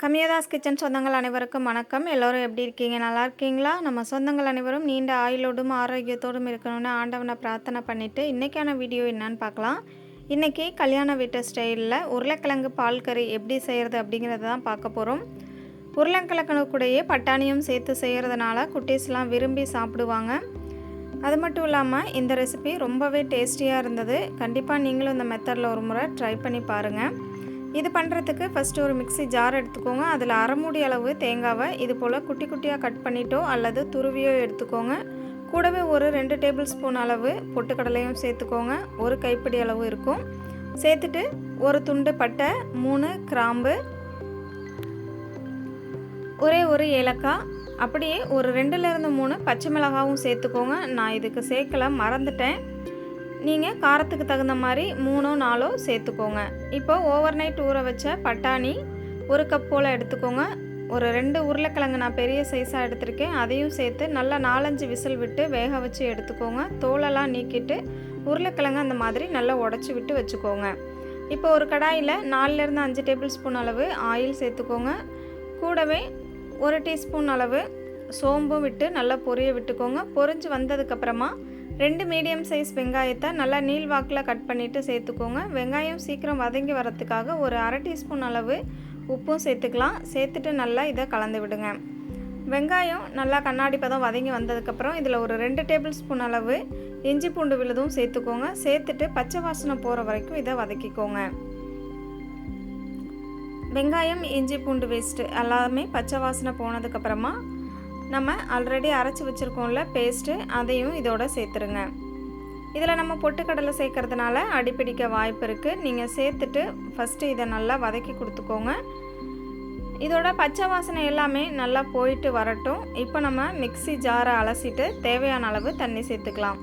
கம்மியதாஸ் kitchen சொந்தங்கள் அனைவருக்கும் வணக்கம். எல்லோரும் எப்படி இருக்கீங்க? நல்லா இருக்கீங்களா? நம்ம சொந்தங்கள் அனைவரும் நீண்ட ஆயுளோடும் ஆரோக்கியத்தோடும் இருக்கணும்னு ஆண்டவனை பிரார்த்தனை பண்ணிவிட்டு இன்றைக்கான வீடியோ என்னன்னு பார்க்கலாம். இன்றைக்கி கல்யாண வீட்டு ஸ்டைலில் உருளைக்கிழங்கு பால் கறி எப்படி செய்கிறது அப்படிங்கிறத தான் பார்க்க போகிறோம். உருளைக்கிழங்கு கூடயே பட்டாணியும் சேர்த்து செய்கிறதுனால குட்டீஸ்லாம் விரும்பி சாப்பிடுவாங்க. அது மட்டும் இல்லாமல் இந்த ரெசிபி ரொம்பவே டேஸ்டியாக இருந்தது. கண்டிப்பாக நீங்களும் இந்த மெத்தடில் ஒரு முறை ட்ரை பண்ணி பாருங்கள். இது பண்ணுறதுக்கு ஃபஸ்ட்டு ஒரு மிக்ஸி ஜார் எடுத்துக்கோங்க. அதில் அரை மூடி அளவு தேங்காவை இது போல் குட்டி குட்டியாக கட் பண்ணிட்டோ அல்லது துருவியோ எடுத்துக்கோங்க. கூடவே ஒரு 2 டேபிள் ஸ்பூன் அளவு பொட்டுக்கடலையும் சேர்த்துக்கோங்க. ஒரு கைப்பிடி அளவு இருக்கும். சேர்த்துட்டு ஒரு துண்டு பட்டை, 3 கிராம்பு, ஒரே ஒரு ஏலக்காய், அப்படியே ஒரு 2லேருந்து 3 பச்சை மிளகாவும் சேர்த்துக்கோங்க. நான் இதுக்கு சேர்க்கலை, மறந்துட்டேன். நீங்கள் காரத்துக்கு தகுந்த மாதிரி 3-4 சேர்த்துக்கோங்க. இப்போ ஓவர் நைட் ஊற வச்ச பட்டாணி 1 கப் போல் எடுத்துக்கோங்க. ஒரு 2 உருளைக்கிழங்கு நான் பெரிய சைஸாக எடுத்திருக்கேன், அதையும் சேர்த்து நல்லா 4-5 விசில் விட்டு வேக வச்சு எடுத்துக்கோங்க. தோலெல்லாம் நீக்கிட்டு உருளைக்கிழங்கு அந்த மாதிரி நல்லா உடச்சி விட்டு வச்சுக்கோங்க. இப்போ ஒரு கடாயில் 4லேருந்து 5 டேபிள் ஸ்பூன் அளவு ஆயில் சேர்த்துக்கோங்க. கூடவே 1 டீஸ்பூன் அளவு சோம்பும் விட்டு நல்லா பொரிய விட்டுக்கோங்க. பொரிஞ்சு வந்ததுக்கப்புறமா 2 மீடியம் சைஸ் வெங்காயத்தை நல்லா நீள்வாக்கில் கட் பண்ணிவிட்டு சேர்த்துக்கோங்க. வெங்காயம் சீக்கிரம் வதங்கி வரத்துக்காக ஒரு அரை டீஸ்பூன் அளவு உப்பும் சேர்த்துக்கலாம். சேர்த்துட்டு நல்லா இதை கலந்து விடுங்க. வெங்காயம் நல்லா கண்ணாடி பதம் வதங்கி வந்ததுக்கப்புறம் இதில் ஒரு 2 டேபிள் ஸ்பூன் அளவு இஞ்சி பூண்டு விழுதும் சேர்த்துக்கோங்க. சேர்த்துட்டு பச்சை வாசனை போகிற வரைக்கும் இதை வதக்கிக்கோங்க. வெங்காயம், இஞ்சி பூண்டு பேஸ்ட்டு எல்லாமே பச்சை வாசனை போனதுக்கப்புறமா நம்ம ஆல்ரெடி அரைச்சி வச்சுருக்கோம்ல பேஸ்ட்டு, அதையும் இதோட சேர்த்துருங்க. இதில் நம்ம பொட்டுக்கடலை சேர்க்கறதுனால அடிப்பிடிக்க வாய்ப்பு இருக்குது. நீங்கள் சேர்த்துட்டு ஃபஸ்ட்டு இதை நல்லா வதக்கி கொடுத்துக்கோங்க. இதோட பச்சை வாசனை எல்லாமே நல்லா போயிட்டு வரட்டும். இப்போ நம்ம மிக்ஸி ஜாரை அலசிட்டு தேவையான அளவு தண்ணி சேர்த்துக்கலாம்.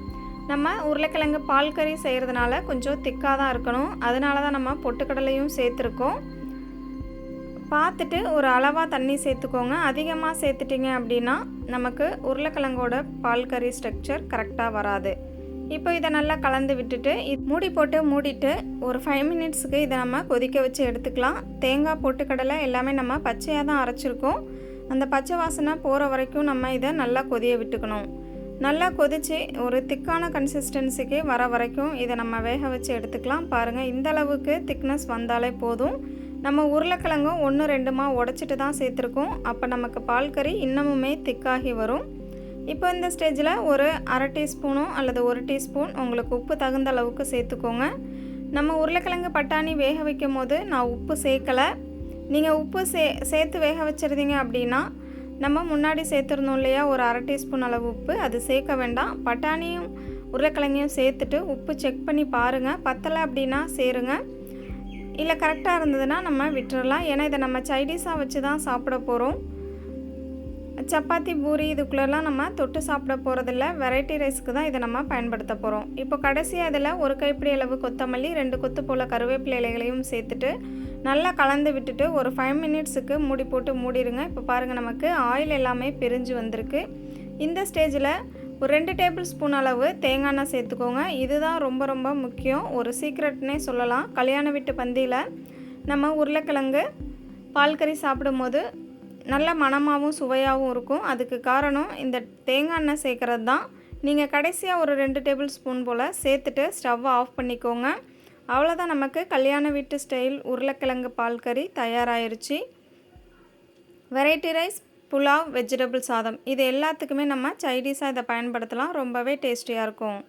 நம்ம உருளைக்கிழங்கு பால் கறி செய்கிறதுனால கொஞ்சம் திக்காக தான் இருக்கணும். அதனால தான் நம்ம பொட்டுக்கடலையும் சேர்த்துருக்கோம். பார்த்துட்டு ஒரு அளவாக தண்ணி சேர்த்துக்கோங்க. அதிகமாக சேர்த்துட்டிங்க அப்படின்னா நமக்கு உருளைக்கிழங்கோட பால் கறி ஸ்ட்ரக்சர் கரெக்டாக வராது. இப்போ இதை நல்லா கலந்து விட்டுட்டு மூடி போட்டு மூடிட்டு ஒரு 5 மினிட்ஸுக்கு இதை நம்ம கொதிக்க வச்சு எடுத்துக்கலாம். தேங்காய், பொட்டுக்கடலை எல்லாமே நம்ம பச்சையாக தான் அரைச்சிருக்கோம். அந்த பச்சை வாசனை போகிற வரைக்கும் நம்ம இதை நல்லா கொதிய விட்டுக்கணும். நல்லா கொதித்து ஒரு திக்கான கன்சிஸ்டன்சிக்கு வர வரைக்கும் இதை நம்ம வேக வச்சு எடுத்துக்கலாம். பாருங்கள், இந்த அளவுக்கு திக்னஸ் வந்தாலே போதும். நம்ம உருளைக்கிழங்கும் 1-2 உடச்சிட்டு தான் சேர்த்துருக்கோம். அப்போ நமக்கு பால் கறி இன்னமுமே திக்காகி வரும். இப்போ இந்த ஸ்டேஜில் ஒரு அரை டீஸ்பூனோ அல்லது 1 டீஸ்பூன் உங்களுக்கு உப்பு தகுந்த அளவுக்கு சேர்த்துக்கோங்க. நம்ம உருளைக்கிழங்கு பட்டாணி வேக வைக்கும் போது நான் உப்பு சேர்க்கலை. நீங்கள் உப்பு சேர்த்து வேக வச்சுருந்தீங்க அப்படின்னா நம்ம முன்னாடி சேர்த்துருந்தோம் இல்லையா, ஒரு அரை டீஸ்பூன் அளவு உப்பு, அது சேர்க்க வேண்டாம். பட்டாணியும் உருளைக்கிழங்கையும் சேர்த்துட்டு உப்பு செக் பண்ணி பாருங்கள். பத்தலை அப்படின்னா சேருங்க, இல்லை கரெக்டாக இருந்ததுன்னா நம்ம விட்டுறலாம். ஏன்னா இதை நம்ம சைடிஷாக வச்சு தான் சாப்பிட போகிறோம். சப்பாத்தி, பூரி இதுக்குள்ளெல்லாம் நம்ம தொட்டு சாப்பிட போகிறதில்ல. வெரைட்டி ரைஸ்க்கு தான் இதை நம்ம பயன்படுத்த போகிறோம். இப்போ கடைசியாக அதில் ஒரு கைப்பிடி அளவு கொத்தமல்லி, 2 கொத்து போல் கருவேப்பிலை இலைகளையும் சேர்த்துட்டு நல்லா கலந்து விட்டுட்டு ஒரு 5 மினிட்ஸுக்கு மூடி போட்டு மூடிடுங்க. இப்போ பாருங்கள், நமக்கு ஆயில் எல்லாமே பிரிஞ்சு வந்திருக்கு. இந்த ஸ்டேஜில் ஒரு 2 டேபிள் ஸ்பூன் அளவு தேங்காய் எண்ணெய் சேர்த்துக்கோங்க. இதுதான் ரொம்ப ரொம்ப முக்கியம், ஒரு சீக்ரெட்னே சொல்லலாம். கல்யாண வீட்டு பந்தியில் நம்ம உருளைக்கிழங்கு பால் கறி சாப்பிடும்போது நல்ல மணமாகவும் சுவையாகவும் இருக்கும். அதுக்கு காரணம் இந்த தேங்காய் எண்ணெய் சேர்க்குறது தான். நீங்கள் கடைசியாக ஒரு 2 டேபிள் ஸ்பூன் போல் சேர்த்துட்டு ஸ்டவ்வை ஆஃப் பண்ணிக்கோங்க. அவ்வளோதான், நமக்கு கல்யாண வீட்டு ஸ்டைல் உருளைக்கிழங்கு பால் கறி தயாராகிருச்சு. வெரைட்டி ரைஸ், புலாவ், வெஜிடபிள் சாதம் இது எல்லாத்துக்குமே நம்ம சைடிஷாக இதை பயன்படுத்தலாம். ரொம்பவே டேஸ்டியாக இருக்கும்.